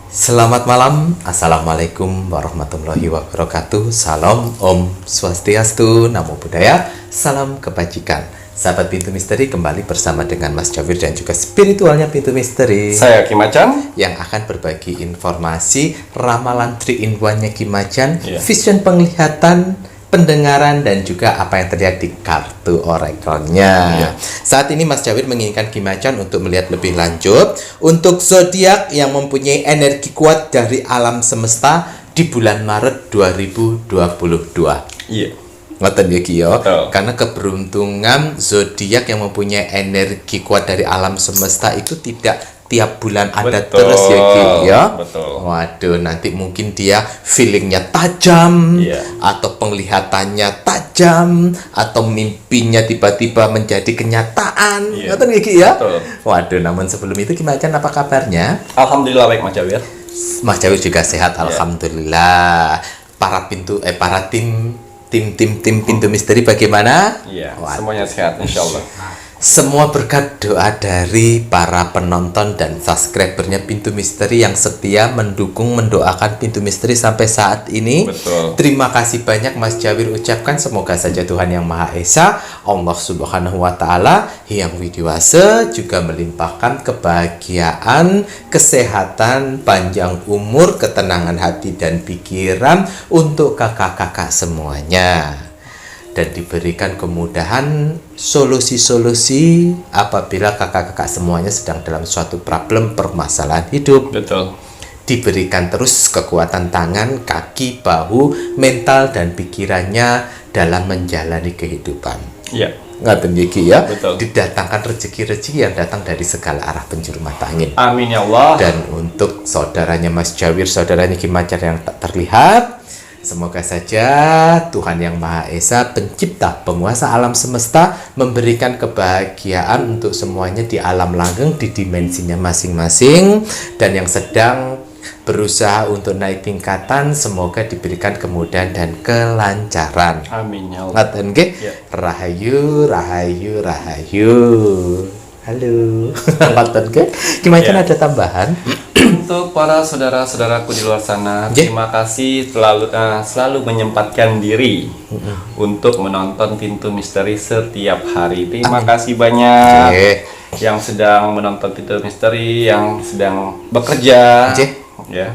Selamat malam, Assalamualaikum warahmatullahi wabarakatuh. Salam Om Swastiastu, Namo Buddhaya, salam kebajikan. Sahabat Pintu Misteri, kembali bersama dengan Mas Jawir dan juga spiritualnya Pintu Misteri. Saya Kim Macan yang akan berbagi informasi ramalan 3-in-1-nya Kim Macan, Iya. vision penglihatan, pendengaran, dan juga apa yang terlihat di kartu orakelnya. Iya. Saat ini Mas Jawir menginginkan Kim Macan untuk melihat lebih lanjut untuk zodiak yang mempunyai energi kuat dari alam semesta di bulan Maret 2022. Iya. Ngoten ya Ki ya. Betul. Karena keberuntungan zodiak yang mempunyai energi kuat dari alam semesta itu tidak tiap bulan ada Betul. terus ya Ki ya. Betul. Waduh, nanti mungkin dia feelingnya tajam, Iya. atau penglihatannya tajam, atau mimpinya tiba-tiba menjadi kenyataan. Iya. Ngoten ya Ki ya. Betul. Waduh, namun sebelum itu gimana, apa kabarnya? Alhamdulillah baik Mas Jawir. Mas Jawir juga sehat, Iya. alhamdulillah. Para tim Pintu Misteri bagaimana? Iya. Waduh. Semuanya sehat insya Allah. Semua berkat doa dari para penonton dan subscribernya Pintu Misteri yang setia mendukung, mendoakan Pintu Misteri sampai saat ini. Betul. Terima kasih banyak Mas Jawir ucapkan. Semoga saja Tuhan Yang Maha Esa, Allah Subhanahu wa Ta'ala, Yang Widiwasa juga melimpahkan kebahagiaan, kesehatan, panjang umur, ketenangan hati dan pikiran untuk kakak-kakak semuanya, dan diberikan kemudahan solusi-solusi apabila kakak-kakak semuanya sedang dalam suatu problem permasalahan hidup. Betul. Diberikan terus kekuatan tangan, kaki, bahu, mental dan pikirannya dalam menjalani kehidupan. Iya. Ngaten Ki ya. Betul. Didatangkan rezeki-rezeki yang datang dari segala arah penjuru mata angin. Amin ya Allah. Dan untuk saudaranya Mas Jawir, saudaranya Kim Macan yang tak terlihat, semoga saja Tuhan Yang Maha Esa, pencipta penguasa alam semesta, memberikan kebahagiaan untuk semuanya di alam langgeng, di dimensinya masing-masing. Dan yang sedang berusaha untuk naik tingkatan, semoga diberikan kemudahan dan kelancaran. Amin ya Allah. Ngaten nggih? Ya. Rahayu, rahayu, rahayu. Halo. Ngaten nggih? Gimana Ya. ada tambahan? Untuk para saudara-saudaraku di luar sana, Jeh. terima kasih selalu menyempatkan diri untuk menonton Pintu Misteri setiap hari. Terima kasih banyak Jeh. yang sedang menonton Pintu Misteri, yang sedang bekerja, Jeh. ya,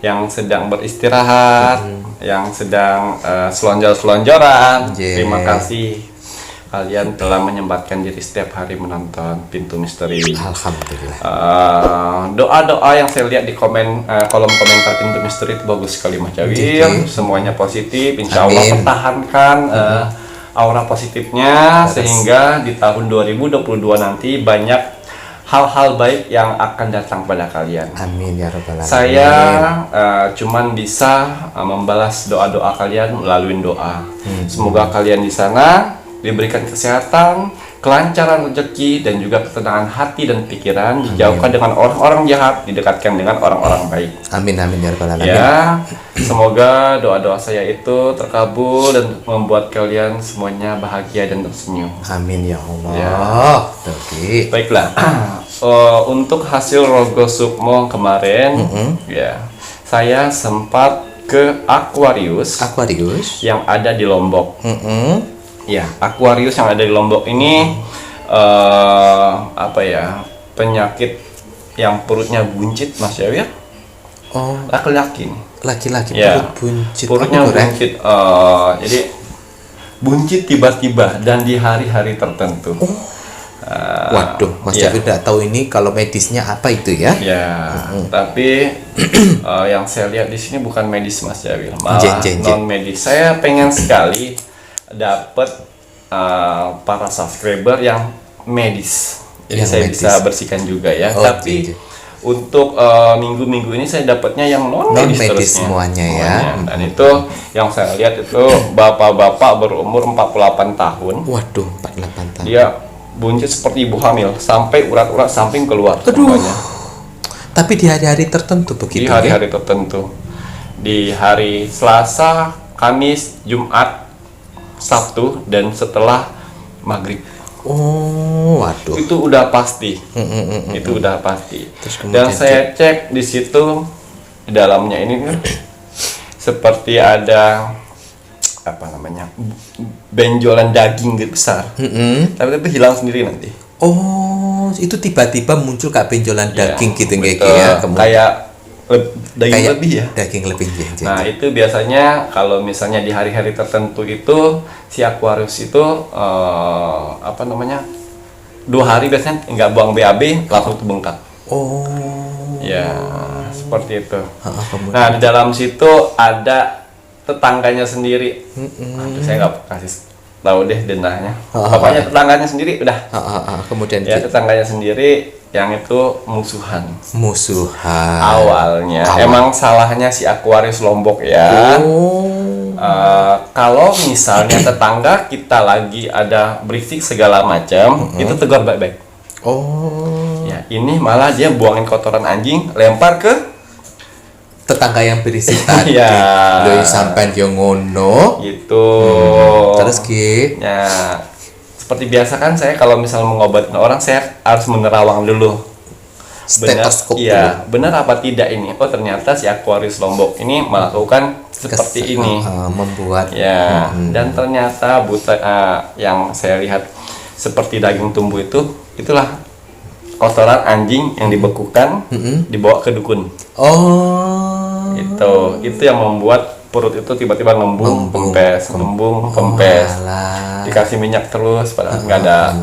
yang sedang beristirahat, yang sedang selonjor-selonjoran. Jeh. Terima kasih kalian telah menyempatkan diri setiap hari menonton Pintu Misteri. Alhamdulillah. Doa-doa yang saya lihat di kolom komentar Pintu Misteri itu bagus sekali Mas Jawir. Oke. Semuanya positif, insya Allah Amin. pertahankan aura positifnya sehingga di tahun 2022 nanti banyak hal-hal baik yang akan datang pada kalian. Amin ya rabbal alamin. Saya cuman bisa membalas doa-doa kalian melalui doa. Semoga kalian di sana diberikan kesehatan, kelancaran rezeki, dan juga ketenangan hati dan pikiran. Dijauhkan dengan orang-orang jahat, didekatkan dengan orang-orang baik. Amin amin ya rabbal alamin. Ya, semoga doa-doa saya itu terkabul dan membuat kalian semuanya bahagia dan tersenyum. Amin ya Allah. Ya. Oke. Baiklah, untuk hasil Rogo Sukmo kemarin, ya, saya sempat ke Aquarius yang ada di Lombok. Ya, Aquarius yang ada di Lombok ini penyakit yang perutnya buncit Mas Jawir. Oh, Laki-laki nih. laki-laki Ya, perut buncit. perutnya Apa, Goreng? buncit. Jadi buncit tiba-tiba dan di hari-hari tertentu. Waduh, Mas ya. Jawir tidak tahu ini kalau medisnya apa itu ya? Ya, tapi yang saya lihat di sini bukan medis Mas Jawir, malah Jen. non medis. Saya pengen sekali dapat para subscriber yang medis, jadi Yang saya medis. bisa bersihkan juga ya. Oh, Tapi jen. untuk minggu-minggu ini saya dapatnya yang non medis Non-medis semuanya ya. Dan itu yang saya lihat itu bapak-bapak berumur 48 tahun. Waduh, 48 tahun. Dia buncit seperti ibu hamil sampai urat-urat samping keluar semuanya. Tapi di hari-hari tertentu begitu Di hari-hari tertentu, di hari Selasa, Kamis, Jumat, Sabtu, dan setelah maghrib. Oh, waduh. Itu udah pasti. Itu udah pasti. Terus kemudian Dan saya cek di situ di dalamnya ini kan seperti ada apa namanya, benjolan daging gitu besar. Tapi itu hilang sendiri nanti. Oh, itu tiba-tiba muncul kayak benjolan daging gitu betul. ya. Kayak daging kayak lebih ya. Daging lebih ya. Nah, itu biasanya kalau misalnya di hari-hari tertentu itu si Aquarius itu apa namanya? 2 hari biasanya nggak buang BAB langsung itu bengkak. Oh. Ya, seperti itu. Kemudian. Nah, di dalam situ ada tetangganya sendiri. Aduh, saya nggak kasih tahu deh denahnya. Pokoknya tetangganya sendiri udah. Kemudian Ya, tetangganya sendiri yang itu musuhan. Awalnya emang salahnya si Aquarius Lombok ya. Kalau misalnya tetangga kita lagi ada berisik segala macam, itu tegur baik-baik. Ya, ini malah dia buangin kotoran anjing, lempar ke tetangga yang berisik tadi. Ya. Loh, sampai dia ngono. Gitu. Terus Ki? Ya, seperti biasa kan saya kalau misalnya mengobatin orang, saya harus menerawang dulu. Stetoskop Iya, benar apa tidak ini? Oh, ternyata si Aquarius Lombok ini melakukan seperti ini. Membuat. Ya, dan ternyata yang saya lihat seperti daging tumbuh itulah kotoran anjing yang dibekukan, dibawa ke dukun. Oh. Itu yang membuat perut itu tiba-tiba ngembung, kempes. Dikasih minyak terus, padahal nggak ada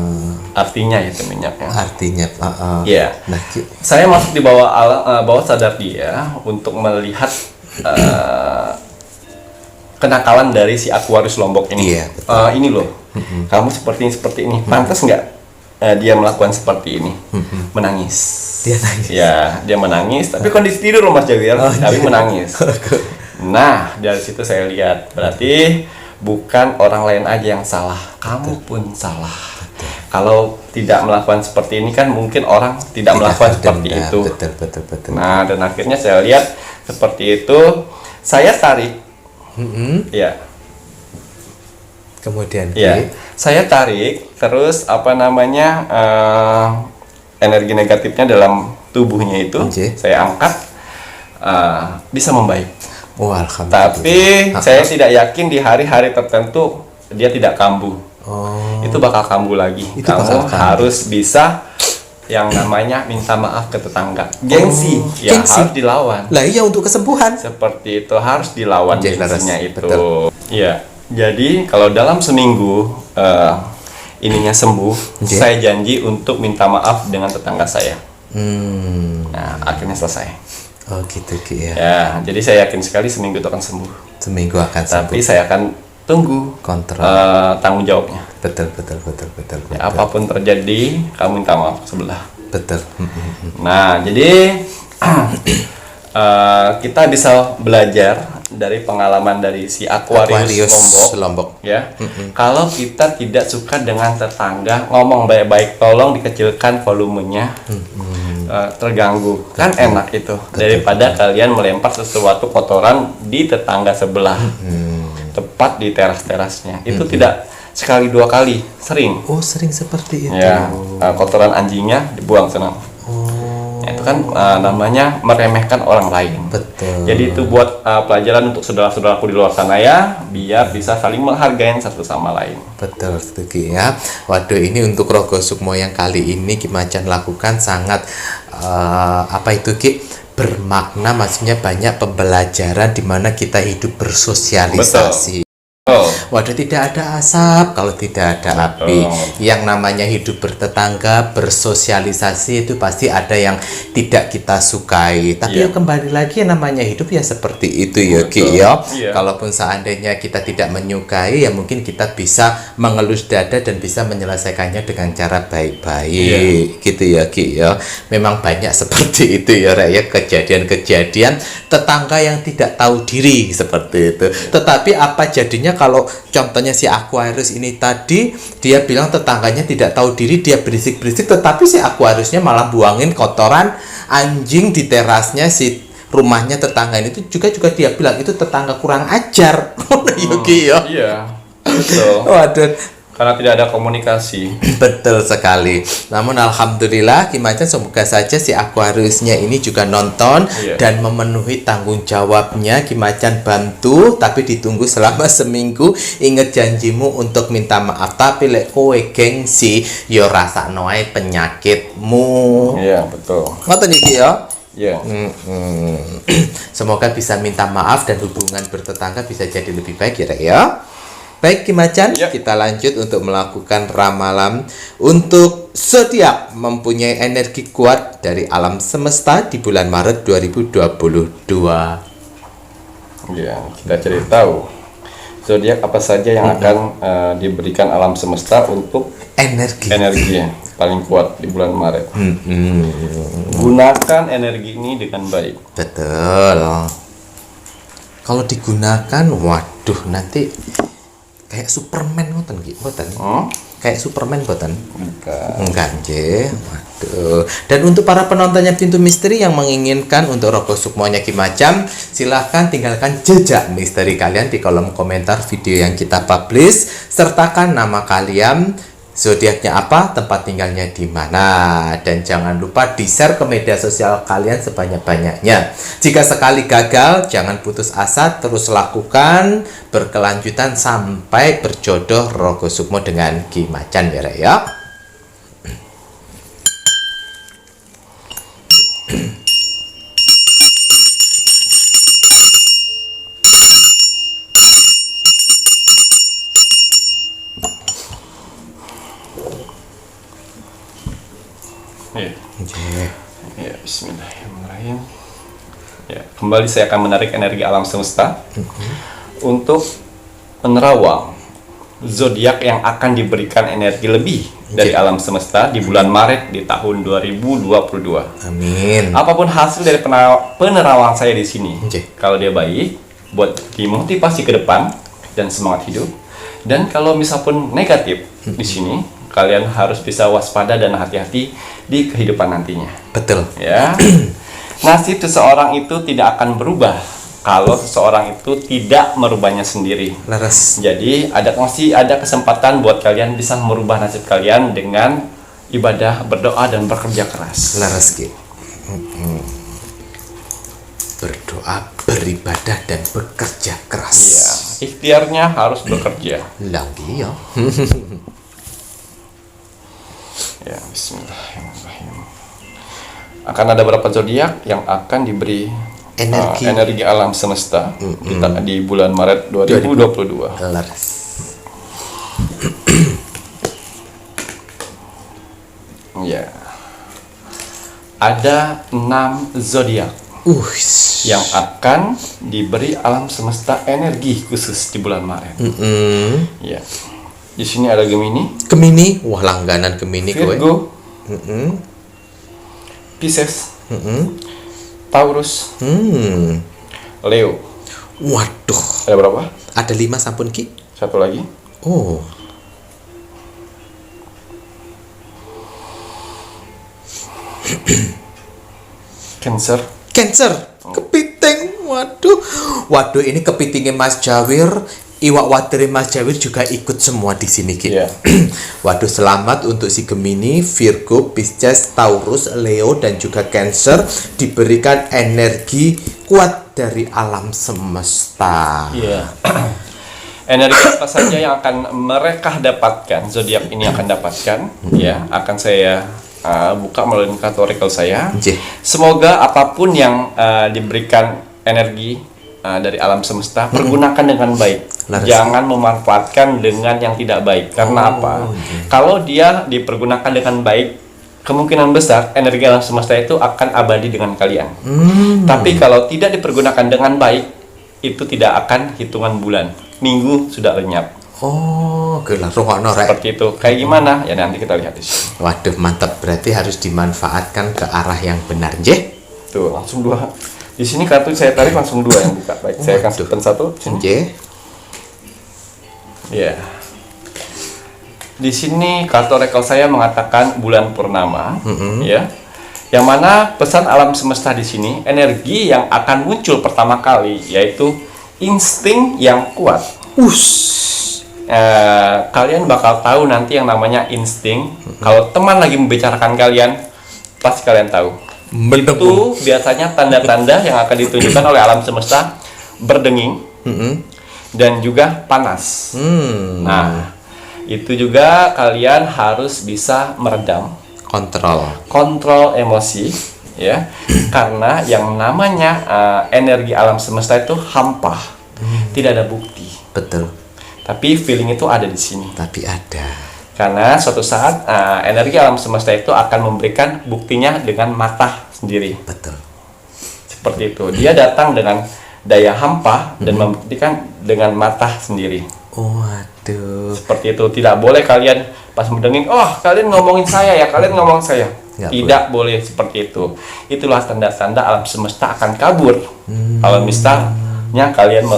artinya itu minyaknya. Iya. Nah, saya masuk di bawah sadar dia untuk melihat kenakalan dari si Aquarius Lombok ini. Iya, Ini loh, kamu seperti ini, pantas nggak dia melakukan seperti ini? Menangis. Dia nangis. Ya, dia menangis, tapi kondisi tidur loh Mas Jawir, tapi menangis. Nah, dari situ saya lihat, berarti bukan orang lain aja yang salah, kamu pun salah. Kalau tidak melakukan seperti ini kan mungkin orang tidak melakukan seperti itu. Betul. Nah, dan akhirnya saya lihat seperti itu, saya tarik. Ya. Kemudian Ya, saya tarik, terus apa namanya energi negatifnya dalam tubuhnya itu saya angkat, bisa membaik. Oh, alhamdulillah. Tapi saya tidak yakin di hari-hari tertentu dia tidak kambuh. Itu bakal kambuh lagi. Kamu harus bisa yang namanya minta maaf ke tetangga. Gengsi, harus dilawan. Lah iya, untuk kesembuhan. Seperti itu harus dilawan gengsinya itu. Betul. Iya. Jadi kalau dalam seminggu ininya sembuh, saya janji untuk minta maaf dengan tetangga saya. Nah, akhirnya selesai. Oh gitu ya. Ya, jadi saya yakin sekali seminggu itu akan sembuh. Seminggu akan sembuh. Tapi saya akan tunggu kontrol tanggung jawabnya. Betul. Ya, apapun terjadi, kamu minta maaf sebelah. Betul. Nah, jadi kita bisa belajar dari pengalaman dari si Aquarius Lombok. Ya, kalau kita tidak suka dengan tetangga, ngomong baik-baik, tolong dikecilkan volumenya. Terganggu kan enak itu daripada kalian melempar sesuatu kotoran di tetangga sebelah, tepat di teras-terasnya. Itu tidak sekali 2 kali, sering. Oh, sering seperti itu. Ya, kotoran anjingnya dibuang sana. Itu kan namanya meremehkan orang lain. Betul. Jadi itu buat pelajaran untuk saudara-saudaraku di luar sana ya, biar bisa saling menghargai satu sama lain. Betul, setuju ya. Waduh, ini untuk Rogo Sukmo yang kali ini Ki Macan lakukan sangat apa itu Ki? Bermakna, maksudnya banyak pembelajaran di mana kita hidup bersosialisasi. Waduh, tidak ada asap kalau tidak ada api. Yang namanya hidup bertetangga, bersosialisasi itu pasti ada yang tidak kita sukai. Tapi kembali lagi namanya hidup ya seperti itu ya Ki ya. Kalaupun seandainya kita tidak menyukai, ya mungkin kita bisa mengelus dada dan bisa menyelesaikannya dengan cara baik-baik. Gitu ya Ki ya. Memang banyak seperti itu ya rakyat, kejadian-kejadian tetangga yang tidak tahu diri seperti itu. Tetapi apa jadinya kalau contohnya si Aquarius ini tadi, dia bilang tetangganya tidak tahu diri, dia berisik-berisik, tetapi si Aquariusnya malah buangin kotoran anjing di terasnya si rumahnya tetangga ini. Itu juga dia bilang itu tetangga kurang ajar. Yogi ya. Iya. Betul. Waduh. Karena tidak ada komunikasi. Betul sekali. Namun alhamdulillah Ki Macan semoga saja si Aquariusnya ini juga nonton dan memenuhi tanggung jawabnya. Ki Macan bantu, tapi ditunggu selama seminggu. Ingat janjimu untuk minta maaf. Tapi lek kowe gengsi, yo rasakno ae penyakitmu. Iya, betul. Ngoten iki ya. Iya. Semoga bisa minta maaf dan hubungan bertetangga bisa jadi lebih baik ya, Rek ya. Baik Ki Macan, kita lanjut untuk melakukan ramalan untuk zodiak mempunyai energi kuat dari alam semesta di bulan Maret 2022. Ya, kita cari tahu zodiak apa saja yang akan diberikan alam semesta untuk energi yang paling kuat di bulan Maret. Gunakan energi ini dengan baik. Betul. Kalau digunakan, waduh nanti kayak Superman ngoten nggih, mboten? Kayak Superman mboten? Enggak nggih. Waduh. Dan untuk para penontonnya Pintu Misteri yang menginginkan untuk Roko Sukmonya Ki Macan, silahkan tinggalkan jejak misteri kalian di kolom komentar video yang kita publish, sertakan nama kalian, zodiaknya apa, tempat tinggalnya di mana, dan jangan lupa di-share ke media sosial kalian sebanyak-banyaknya. Jika sekali gagal, jangan putus asa, terus lakukan berkelanjutan sampai berjodoh Roko Sukmo dengan Ki Macan ya, Rek ya. Ya, bismillahirrahmanirrahim. Ya, kembali saya akan menarik energi alam semesta untuk menerawang zodiak yang akan diberikan energi lebih dari alam semesta di bulan Maret di tahun 2022. Amin. Apapun hasil dari penerawang saya di sini, kalau dia baik, buat dimotivasi ke depan dan semangat hidup. Dan kalau misal pun negatif di sini, kalian harus bisa waspada dan hati-hati di kehidupan nantinya. Betul. Ya. Nasib seseorang itu tidak akan berubah kalau seseorang itu tidak merubahnya sendiri. Laras. Jadi masih ada kesempatan buat kalian bisa merubah nasib kalian dengan ibadah, berdoa dan bekerja keras. Laras Ki. Berdoa, beribadah dan bekerja keras. Iya, ikhtiarnya harus bekerja. Lagi ya. Ya, bismillahirrahmanirrahim. Akan ada beberapa zodiak yang akan diberi energi alam semesta di bulan Maret 2022. Laras. Ya. Ada 6 zodiak yang akan diberi alam semesta energi khusus di bulan Maret. Ya. Di sini ada Gemini. Gemini, wah langganan Gemini gue. Virgo. Pisces. Taurus. Leo. Waduh. Ada berapa? Ada 5 sampun Ki. Satu lagi. Oh. Cancer. Kepiting. Waduh ini kepitingnya Mas Jawir. Iwak wateri Mas Jawir juga ikut semua di sini Ki. Waduh, selamat untuk si Gemini, Virgo, Pisces, Taurus, Leo dan juga Cancer diberikan energi kuat dari alam semesta. Energi apa saja yang akan mereka dapatkan, zodiak ini akan dapatkan, ya, akan saya buka melalui kartu oracle saya. Semoga apapun yang diberikan energi dari alam semesta, pergunakan dengan baik. Jangan memanfaatkan dengan yang tidak baik. Karena apa? Kalau dia dipergunakan dengan baik, kemungkinan besar energi alam semesta itu akan abadi dengan kalian. Tapi kalau tidak dipergunakan dengan baik, itu tidak akan hitungan bulan, minggu sudah lenyap. Gelar rohano rek. Seperti itu. Kayak gimana? Ya nanti kita lihat di sini. Waduh, mantap. Berarti harus dimanfaatkan ke arah yang benar, Jeh. Tuh, langsung 2. Di sini kartu saya tarik langsung 2 yang buka. Baik, saya akan simpan 1. Ya. Di sini kartu oracle saya mengatakan bulan purnama, ya. Yang mana pesan alam semesta di sini, energi yang akan muncul pertama kali yaitu insting yang kuat. kalian bakal tahu nanti yang namanya insting. Kalau teman lagi membicarakan kalian, pasti kalian tahu. Itu biasanya tanda-tanda yang akan ditunjukkan oleh alam semesta, berdenging dan juga panas. Nah, itu juga kalian harus bisa meredam, kontrol emosi, ya. Karena yang namanya energi alam semesta itu hampa, tidak ada bukti. Betul. Tapi feeling itu ada di sini. Tapi ada. Karena suatu saat energi alam semesta itu akan memberikan buktinya dengan mata sendiri. Betul. Seperti itu. Dia datang dengan daya hampa dan membuktikan dengan mata sendiri. Waduh. Seperti itu. Tidak boleh kalian pas mendenging, oh kalian ngomongin saya ya, kalian ngomong saya. Tidak boleh seperti itu. Itulah tanda-tanda alam semesta akan kabur. Kalau misalnya kalian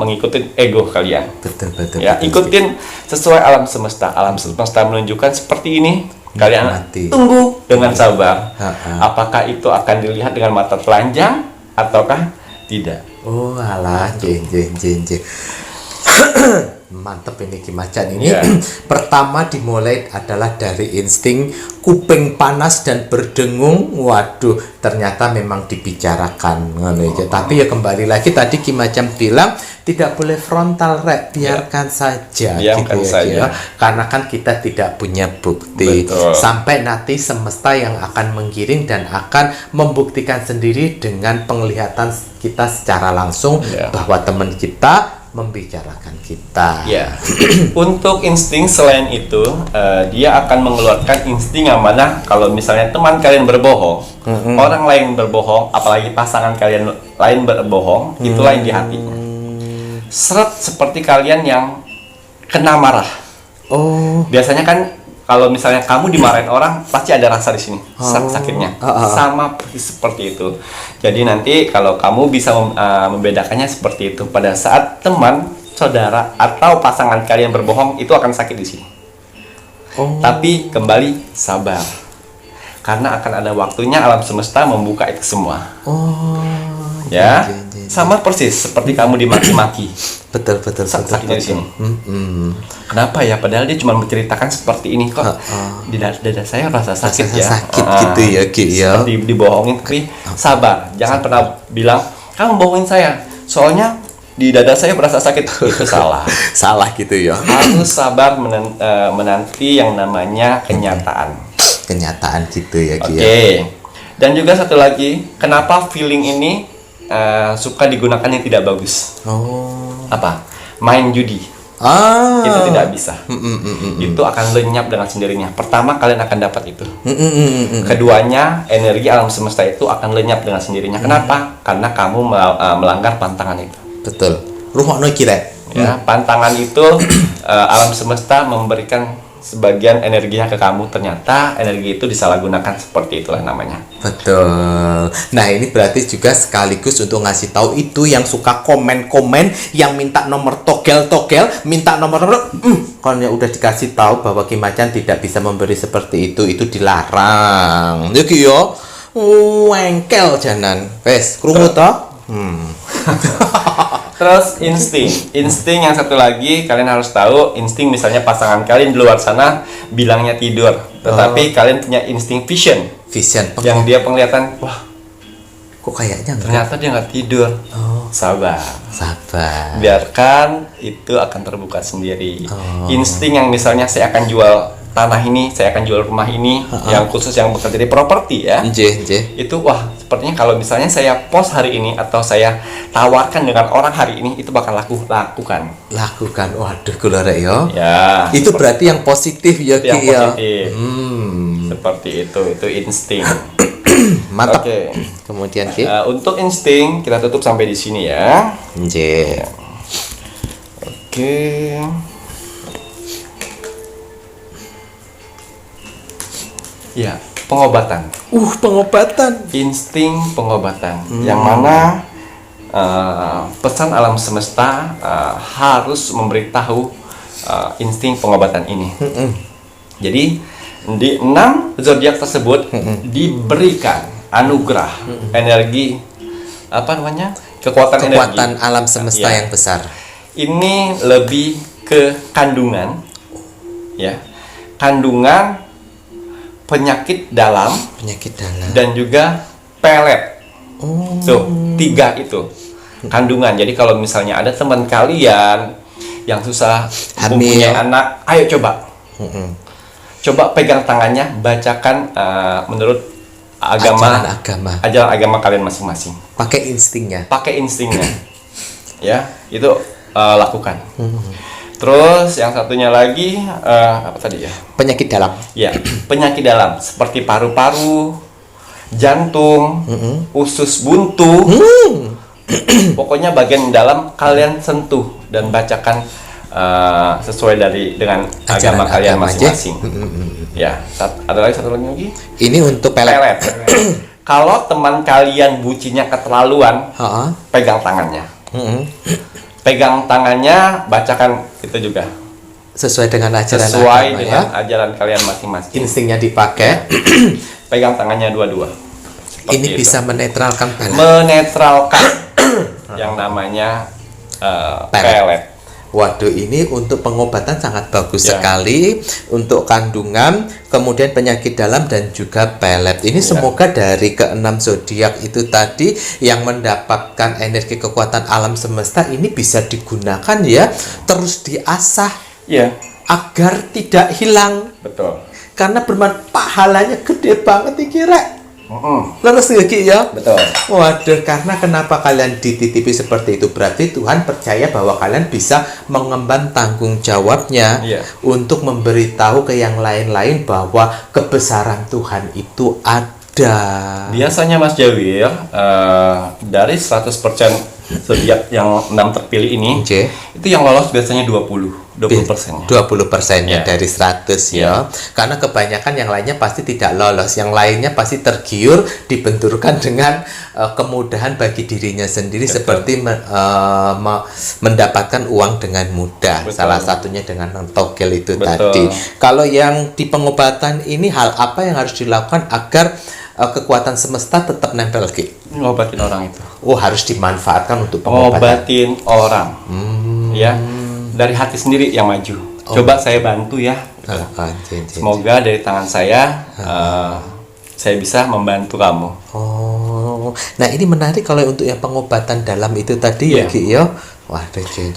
mengikuti ego kalian. Betul. Ya, ikutin sesuai alam semesta. Alam semesta menunjukkan seperti ini. Kalian tunggu dengan sabar. Apakah itu akan dilihat dengan mata telanjang ataukah tidak? Oh alah, jeng. Mantep ini Ki Macan ini. Pertama dimulai adalah dari insting kuping panas dan berdengung. Waduh, ternyata memang dibicarakan. Tapi ya kembali lagi tadi Ki Macan bilang tidak boleh frontal rek, biarkan saja. Biarkan saja. Karena kan kita tidak punya bukti. Betul. Sampai nanti semesta yang akan menggiring dan akan membuktikan sendiri dengan penglihatan kita secara langsung bahwa teman kita membicarakan kita. Ya. Untuk insting selain itu, dia akan mengeluarkan insting yang mana kalau misalnya teman kalian berbohong, orang lain berbohong, apalagi pasangan kalian lain berbohong, itulah yang di hatinya. Seret seperti kalian yang kena marah. Oh. Biasanya kan kalau misalnya kamu dimarahin orang, pasti ada rasa di sini, sakitnya. Sama seperti itu. Jadi nanti kalau kamu bisa membedakannya seperti itu, pada saat teman, saudara, atau pasangan kalian berbohong, itu akan sakit di sini. Tapi kembali sabar, karena akan ada waktunya alam semesta membuka itu semua. Ya, sama persis seperti kamu dimaki-maki. Betul. Sakitnya di sini. Kenapa ya? Padahal dia cuma menceritakan seperti ini kok. Di dada saya rasa sakit ya. Sakit gitu ya, Ki ya. Seperti dibohongin, tapi sabar. Jangan pernah bilang kamu bohongin saya. Soalnya di dada saya berasa sakit. Itu salah. Salah gitu ya. Harus sabar menanti yang namanya kenyataan. Kenyataan gitu ya, Ki. Oke. Dan juga satu lagi, kenapa feeling ini suka digunakan yang tidak bagus? Apa? Main judi. Itu tidak bisa. Itu akan lenyap dengan sendirinya. Pertama, kalian akan dapat itu. Keduanya, energi alam semesta itu akan lenyap dengan sendirinya. Kenapa? Karena kamu melanggar pantangan itu. Betul. Rumakno kira. Ya, pantangan itu alam semesta memberikan sebagian energinya ke kamu, ternyata energi itu disalahgunakan, seperti itulah namanya. Betul. Nah ini berarti juga sekaligus untuk ngasih tahu itu yang suka komen-komen, yang minta nomor togel, minta nomor kan ya udah dikasih tahu bahwa Ki Macan tidak bisa memberi seperti itu dilarang. Ya Ki yo, wengkel janan. Wes, krungu toh? Terus insting yang satu lagi kalian harus tahu, insting misalnya pasangan kalian di luar sana bilangnya tidur, tetapi kalian punya insting vision yang dia penglihatan, wah kok kayaknya ternyata dia nggak tidur. Sabar, biarkan itu akan terbuka sendiri. Insting yang misalnya saya akan jual tanah ini, saya akan jual rumah ini, yang khusus yang bekerja di properti ya. Itu wah, sepertinya kalau misalnya saya post hari ini atau saya tawarkan dengan orang hari ini, itu bakal lakukan. Waduh, kula rek yo. Ya. Itu berarti yang positif ya, Ki ya. Seperti itu insting. Mantap. Oke. Kemudian Ki. Untuk insting kita tutup sampai di sini ya. Oke. Ya, pengobatan. Pengobatan. Insting pengobatan. Yang mana pesan alam semesta harus memberitahu insting pengobatan ini. Jadi di 6 zodiak tersebut diberikan anugerah energi kekuatan energi alam semesta yang besar. Ini lebih ke kandungan, ya, kandungan, penyakit dalam, dan juga pelet. Tuh, 3 itu kandungan. Jadi kalau misalnya ada teman kalian yang susah mempunyai anak, ayo coba. Coba pegang tangannya, bacakan menurut ajaran agama kalian masing-masing. Pakai instingnya. Ya, itu lakukan. Terus yang satunya lagi apa tadi ya? Penyakit dalam. Ya, penyakit dalam seperti paru-paru, jantung, usus buntu. Pokoknya bagian dalam kalian sentuh dan bacakan sesuai dengan agama kalian masing-masing. Ya, ada lagi satu lagi. Ini untuk pelet. Kalau teman kalian bucinya keterlaluan, pegang tangannya. Pegang tangannya, bacakan itu juga. Sesuai dengan ajaran ajaran kalian masing-masing. Instingnya dipakai. Pegang tangannya dua-dua. Ini bisa menetralkan pelet. Yang namanya pelet. Waduh, ini untuk pengobatan sangat bagus sekali untuk kandungan, kemudian penyakit dalam dan juga pelet. Ini semoga dari ke-6 zodiak itu tadi yang mendapatkan energi kekuatan alam semesta ini bisa digunakan ya, terus diasah agar tidak hilang. Betul. Karena pahalanya gede banget nih kira. Leres lagi ya? Betul. Waduh, karena kenapa kalian dititipi seperti itu? Berarti Tuhan percaya bahwa kalian bisa mengemban tanggung jawabnya untuk memberitahu ke yang lain-lain bahwa kebesaran Tuhan itu ada. Biasanya Mas Jawir, dari 100% zodiak yang 6 terpilih ini, itu yang lolos biasanya 20%-nya. 20%-nya dari 100 ya. Karena kebanyakan yang lainnya pasti tidak lolos. Yang lainnya pasti tergiur, dibenturkan dengan kemudahan bagi dirinya sendiri. Betul. Seperti mendapatkan uang dengan mudah. Betul. Salah satunya dengan togel itu. Betul. Tadi. Kalau yang di pengobatan ini, hal apa yang harus dilakukan agar kekuatan semesta tetap nempel lagi? Ngobatin orang itu. Oh, harus dimanfaatkan untuk pengobatan. Ngobatin orang. Ya. Dari hati sendiri yang maju. Coba saya bantu ya. Semoga dari tangan saya bisa membantu kamu. Nah ini menarik kalau untuk yang pengobatan dalam itu tadi ya Ki ya. Wah,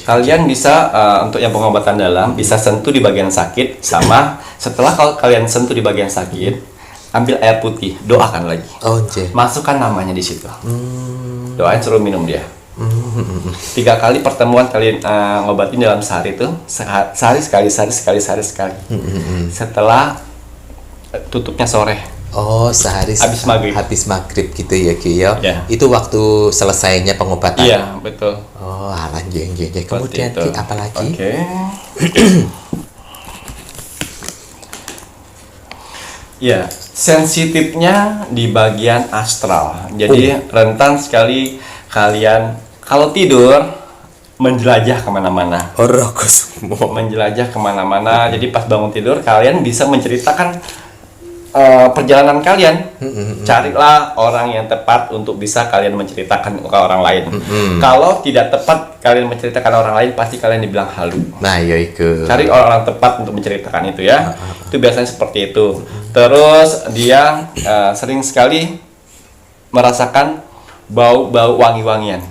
kalian bisa untuk yang pengobatan dalam bisa sentuh di bagian sakit, sama setelah kalau kalian sentuh di bagian sakit, ambil air putih, doakan lagi. Masukkan namanya di situ. Doain, suruh minum dia. 3 kali pertemuan kalian ngobatin dalam sehari itu, sehari sekali. Setelah tutupnya sore. Sehari habis maghrib gitu ya Ki ya. Itu waktu selesainya pengobatan. Iya, betul. Kemudian Ki, apa lagi? Ya, sensitifnya di bagian astral. Jadi rentan sekali kalian kalau tidur menjelajah kemana-mana. Menjelajah kemana-mana. Jadi pas bangun tidur kalian bisa menceritakan perjalanan kalian. Carilah orang yang tepat untuk bisa kalian menceritakan ke orang lain. Kalau tidak tepat kalian menceritakan orang lain, pasti kalian dibilang halu. Nah, yaitu. Cari orang tepat untuk menceritakan itu ya. Itu biasanya seperti itu. Terus dia sering sekali merasakan bau-bau wangi-wangian,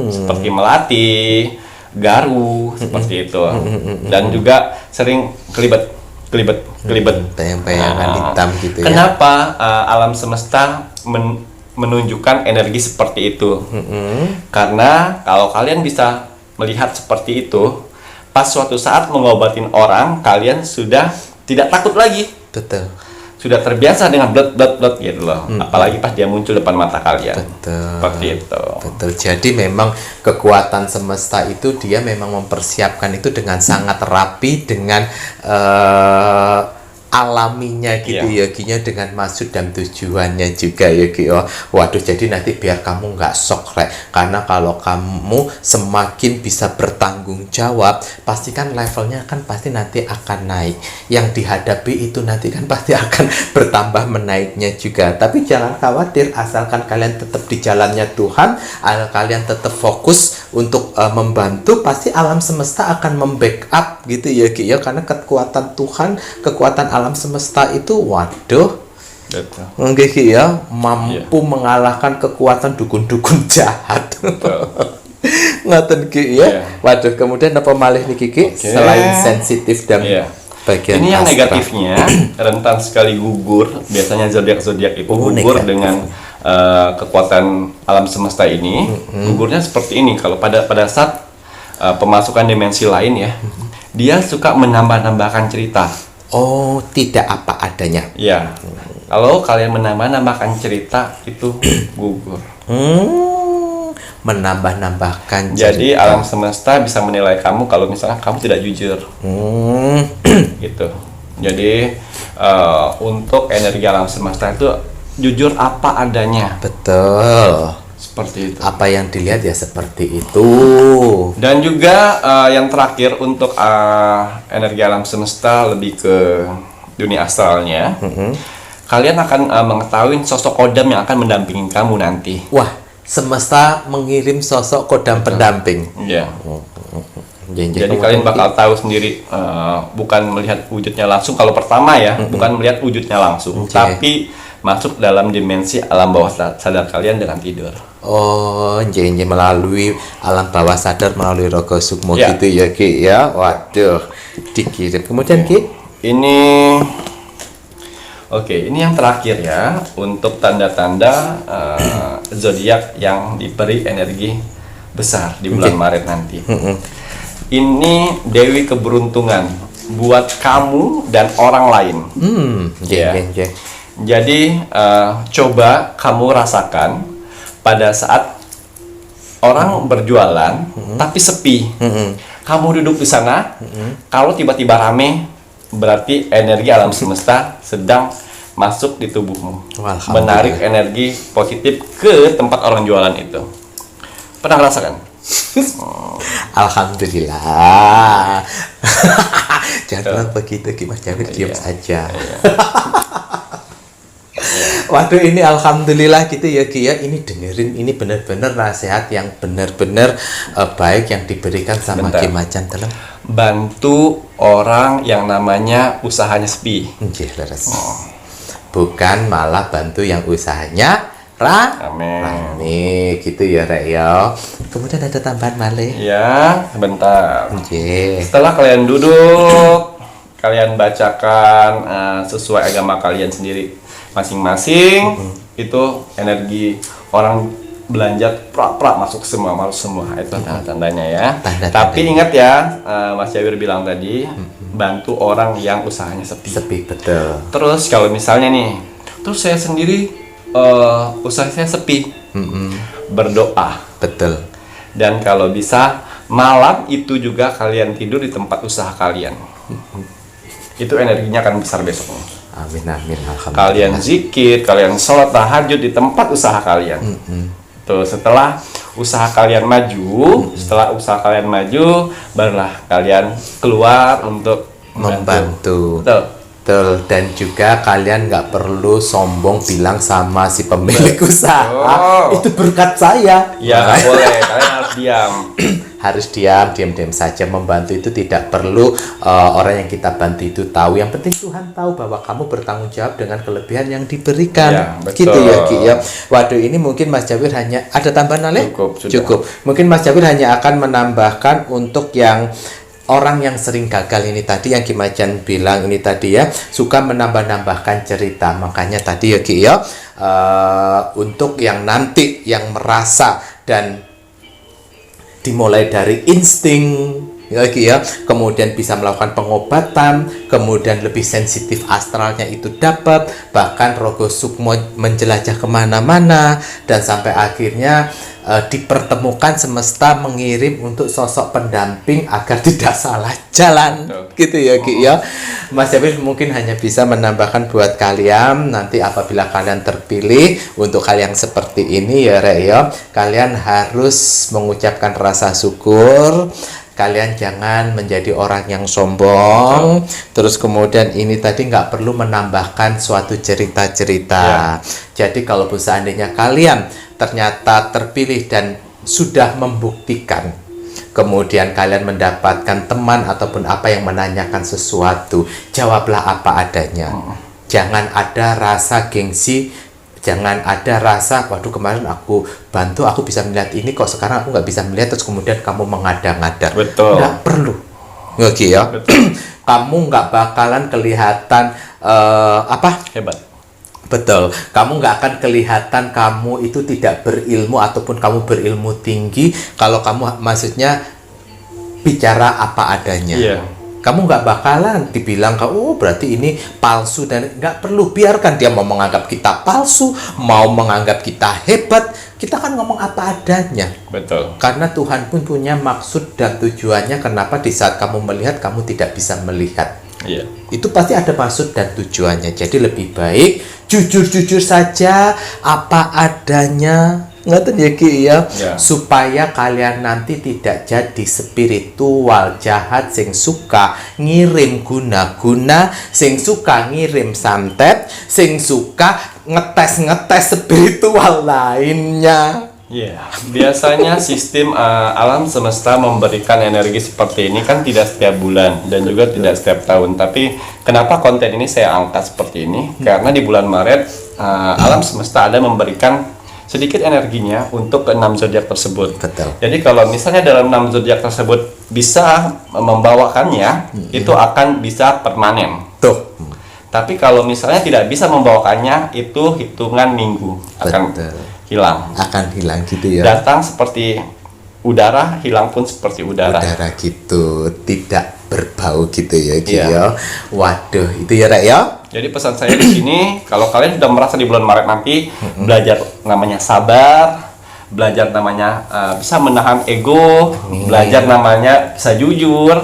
seperti melati, garu, seperti itu. Dan juga sering kelibet, bayang-bayangan hitam gitu ya. Kenapa alam semesta menunjukkan energi seperti itu? Karena kalau kalian bisa melihat seperti itu, pas suatu saat mengobatin orang, kalian sudah tidak takut lagi. Betul. Sudah terbiasa dengan blood gitu loh. Apalagi pas dia muncul depan mata kalian. Betul. Seperti itu. Betul. Jadi memang kekuatan semesta itu dia memang mempersiapkan itu dengan sangat rapi, dengan alaminya gitu ya Ki, dengan maksud dan tujuannya juga ya Ki. Waduh, jadi nanti biar kamu nggak shock Rek, karena kalau kamu semakin bisa bertanggung jawab, pasti kan levelnya kan pasti nanti akan naik, yang dihadapi itu nanti kan pasti akan bertambah menaiknya juga. Tapi jangan khawatir, asalkan kalian tetap di jalannya Tuhan, kalian tetap fokus untuk membantu, pasti alam semesta akan membackup gitu ya Ki, karena kekuatan Tuhan, kekuatan alam semesta itu waduh enggak Ki mampu mengalahkan kekuatan dukun-dukun jahat. Ngaten Ki waduh, kemudian apa malih nih Ki selain sensitif dan bagian ini yang negatifnya rentan sekali gugur. Biasanya zodiak itu gugur dengan kekuatan alam semesta ini. Gugurnya seperti ini kalau pada saat pemasukan dimensi lain ya, dia suka menambah-nambahkan cerita. Oh, tidak apa adanya. Ya, kalau kalian menambah-nambahkan cerita itu gugur. Menambah-nambahkan cerita. Jadi alam semesta bisa menilai kamu kalau misalnya kamu tidak jujur. Gitu. Jadi untuk energi alam semesta itu jujur apa adanya. Betul. Seperti itu. Apa yang dilihat ya seperti itu. Dan juga yang terakhir untuk energi alam semesta lebih ke dunia astralnya. Kalian akan mengetahui sosok kodam yang akan mendampingi kamu nanti. Wah, semesta mengirim sosok kodam pendamping. Iya. Jadi kalian bakal tahu sendiri, bukan melihat wujudnya langsung. Kalau pertama ya, bukan melihat wujudnya langsung, tapi masuk dalam dimensi alam bawah sadar kalian dengan tidur. Oh, jadi melalui alam bawah sadar, melalui Rogo Sukmo gitu ya Ki ya. Waduh, dikirim. Kemudian Ki, ini ini yang terakhir ya untuk tanda-tanda zodiak yang diberi energi besar di bulan Maret nanti. Ini Dewi Keberuntungan buat kamu dan orang lain. Jadi coba kamu rasakan pada saat orang berjualan tapi sepi. Kamu duduk di sana, kalau tiba-tiba rame, berarti energi alam semesta sedang masuk di tubuhmu, menarik energi positif ke tempat orang jualan itu. Pernah rasakan? Alhamdulillah. Jangan begitu Ki Mas Jawir, diam saja. Waduh, ini alhamdulillah gitu ya Ki ya. Ini dengerin, ini benar-benar nasihat yang benar-benar baik yang diberikan sama Ki Macan dalam bantu orang yang namanya usahanya sepi. Bukan malah bantu yang usahanya rame gitu ya Rek ya. Kemudian ada tambahan malih. Ya, sebentar. Setelah kalian duduk, kalian bacakan sesuai agama kalian sendiri masing-masing. Itu energi orang belanja prak masuk semua itu tanda-tandanya ya. Tapi ingat ya, Mas Jawir bilang tadi, bantu orang yang usahanya sepi. Betul. Terus kalau misalnya nih, terus saya sendiri usaha saya sepi, berdoa. Betul. Dan kalau bisa malam itu juga kalian tidur di tempat usaha kalian. Itu energinya akan besar besoknya. Amin alhamdulillah. Kalian zikir, kalian sholat tahajud di tempat usaha kalian. Tuh, setelah usaha kalian maju, barulah kalian keluar untuk membantu. Betul. Dan juga kalian nggak perlu sombong bilang sama si pemilik usaha, itu berkat saya. Ya nggak boleh, kalian harus diam. Harus diam saja. Membantu itu tidak perlu orang yang kita bantu itu tahu. Yang penting Tuhan tahu bahwa kamu bertanggung jawab dengan kelebihan yang diberikan. Ya, betul. Gitu ya Ki ya. Waduh, ini mungkin Mas Jawir hanya ada tambahan Ale? Cukup. Mungkin Mas Jawir hanya akan menambahkan untuk yang orang yang sering gagal ini tadi, yang Ki Macan bilang ini tadi ya, suka menambah-nambahkan cerita. Makanya tadi ya Ki ya, untuk yang nanti yang merasa dan dimulai dari insting lagi ya, kemudian bisa melakukan pengobatan, kemudian lebih sensitif astralnya itu dapat, bahkan Rogo Sukmo menjelajah kemana-mana, dan sampai akhirnya dipertemukan semesta mengirim untuk sosok pendamping agar tidak salah jalan. Gitu ya Ki ya. Mas Jabir mungkin hanya bisa menambahkan buat kalian nanti apabila kalian terpilih untuk hal yang seperti ini ya Rek ya, kalian harus mengucapkan rasa syukur. Kalian jangan menjadi orang yang sombong. Terus kemudian ini tadi nggak perlu menambahkan suatu cerita-cerita. Jadi kalau seandainya kalian ternyata terpilih dan sudah membuktikan, kemudian kalian mendapatkan teman ataupun apa yang menanyakan sesuatu, jawablah apa adanya. Jangan ada rasa gengsi. Jangan ada rasa, waduh kemarin aku bantu, aku bisa melihat ini, kok sekarang aku nggak bisa melihat, terus kemudian kamu mengada-ngada. Betul. Nggak perlu. Oke ya. Kamu nggak bakalan kelihatan hebat. Betul. Kamu nggak akan kelihatan kamu itu tidak berilmu ataupun kamu berilmu tinggi kalau kamu maksudnya bicara apa adanya. Iya. Kamu nggak bakalan dibilang, oh berarti ini palsu, dan nggak perlu. Biarkan dia mau menganggap kita palsu, mau menganggap kita hebat, kita kan ngomong apa adanya. Betul. Karena Tuhan pun punya maksud dan tujuannya kenapa di saat kamu melihat, kamu tidak bisa melihat. Iya. Itu pasti ada maksud dan tujuannya. Jadi lebih baik jujur-jujur saja apa adanya. Ngerti ya Ki ya? Supaya kalian nanti tidak jadi spiritual jahat sing suka ngirim guna-guna, sing suka ngirim santet, sing suka ngetes-ngetes spiritual lainnya. Biasanya sistem alam semesta memberikan energi seperti ini kan tidak setiap bulan dan juga tidak setiap tahun. Tapi kenapa konten ini saya angkat seperti ini? Karena di bulan Maret alam semesta ada memberikan sedikit energinya untuk ke 6 zodiak tersebut. Betul. Jadi kalau misalnya dalam 6 zodiak tersebut bisa membawakannya, itu akan bisa permanen. Tuh. Tapi kalau misalnya tidak bisa membawakannya, itu hitungan minggu akan hilang. Akan hilang gitu ya. Datang seperti udara, hilang pun seperti udara. Udara gitu, tidak berbau gitu ya Ki ya. Waduh, itu ya Rek ya. Jadi pesan saya di sini, kalau kalian sudah merasa di bulan Maret nanti belajar namanya sabar, belajar namanya bisa menahan ego, belajar namanya bisa jujur,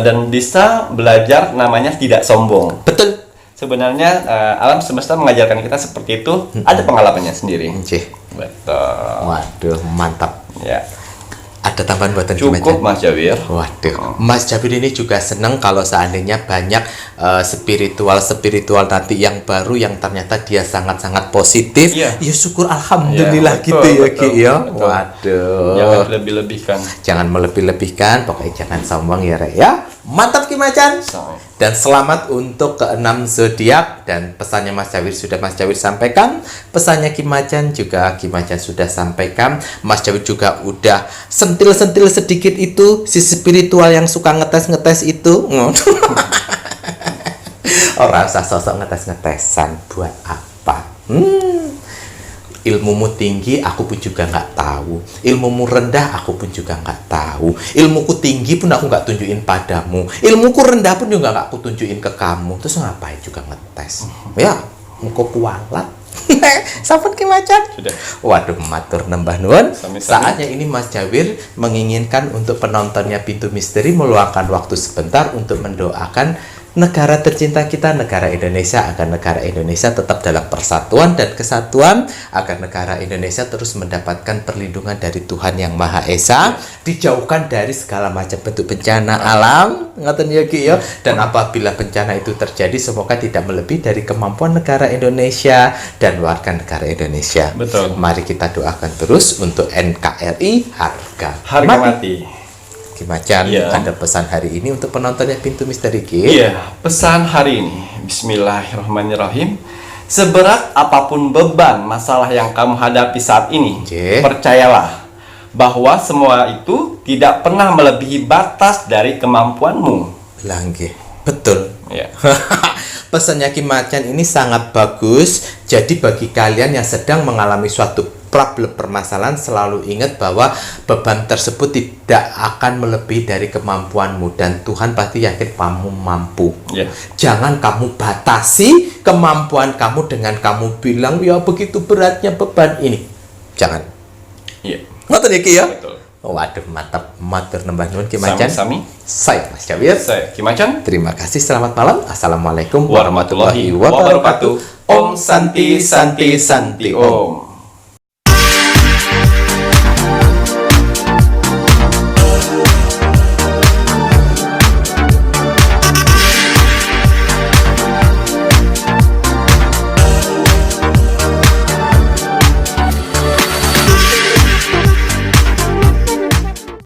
dan bisa belajar namanya tidak sombong. Betul. Sebenarnya alam semesta mengajarkan kita seperti itu, ada pengalamannya sendiri. Betul. Waduh, mantap. Ya. Ada tambahan buatan Cukup Mas Jabir. Waduh, Mas Jabir ini juga senang kalau seandainya banyak spiritual nanti yang baru yang ternyata dia sangat-sangat positif. Ya syukur alhamdulillah gitu ya Ki ya. Waduh. Jangan lebih-lebihkan. Jangan melebih-lebihkan, pokoknya jangan sombong ya Rek ya. Mantap Ki Macan. Dan selamat untuk ke-6 zodiak, dan pesannya Mas Jawir sudah Mas Jawir sampaikan, pesannya Ki Macan juga Ki Macan sudah sampaikan. Mas Jawir juga udah sentil-sentil sedikit itu si spiritual yang suka ngetes-ngetes itu. Orang usah sosok ngetes-ngetesan buat apa? Ilmumu tinggi, aku pun juga nggak tahu. Ilmumu rendah, aku pun juga nggak tahu. Ilmuku tinggi pun aku nggak tunjukin padamu. Ilmuku rendah pun juga nggak aku tunjukin ke kamu. Terus ngapain juga ngetes? Ya, muka kualat. Sampun Ki Macan. Sudah. Waduh, matur nembah nuwun. Sami-sami. Saatnya ini Mas Jawir menginginkan untuk penontonnya Pintu Misteri meluangkan waktu sebentar untuk mendoakan negara tercinta kita, negara Indonesia, agar negara Indonesia tetap dalam persatuan dan kesatuan, agar negara Indonesia terus mendapatkan perlindungan dari Tuhan Yang Maha Esa, dijauhkan dari segala macam bentuk bencana alam, ngaten ya Ki ya. Dan apabila bencana itu terjadi, semoga tidak melebihi dari kemampuan negara Indonesia dan warga negara Indonesia. Betul. Mari kita doakan terus untuk NKRI harga mati. Ki Macan, ada pesan hari ini untuk penontonnya Pintu Misteri Ki? Iya, pesan hari ini, Bismillahirrahmanirrahim. Seberat apapun beban masalah yang kamu hadapi saat ini, percayalah bahwa semua itu tidak pernah melebihi batas dari kemampuanmu. Langge, betul. Ya. Pesannya Ki Macan ini sangat bagus. Jadi bagi kalian yang sedang mengalami suatu problem permasalahan, selalu ingat bahwa beban tersebut tidak akan melebihi dari kemampuanmu, dan Tuhan pasti yakin kamu mampu. Jangan kamu batasi kemampuan kamu dengan kamu bilang ya begitu beratnya beban ini. Jangan. Iya. Ngoten ya Ki ya. Betul. Waduh, mantap. Matur nembah nuwun Ki Macan. Sami-sami. Saya Mas Cawir. Saya Ki Macan. Terima kasih, selamat malam. Assalamualaikum Warahmatullahi wabarakatuh. Om Santi Santi Santi Om.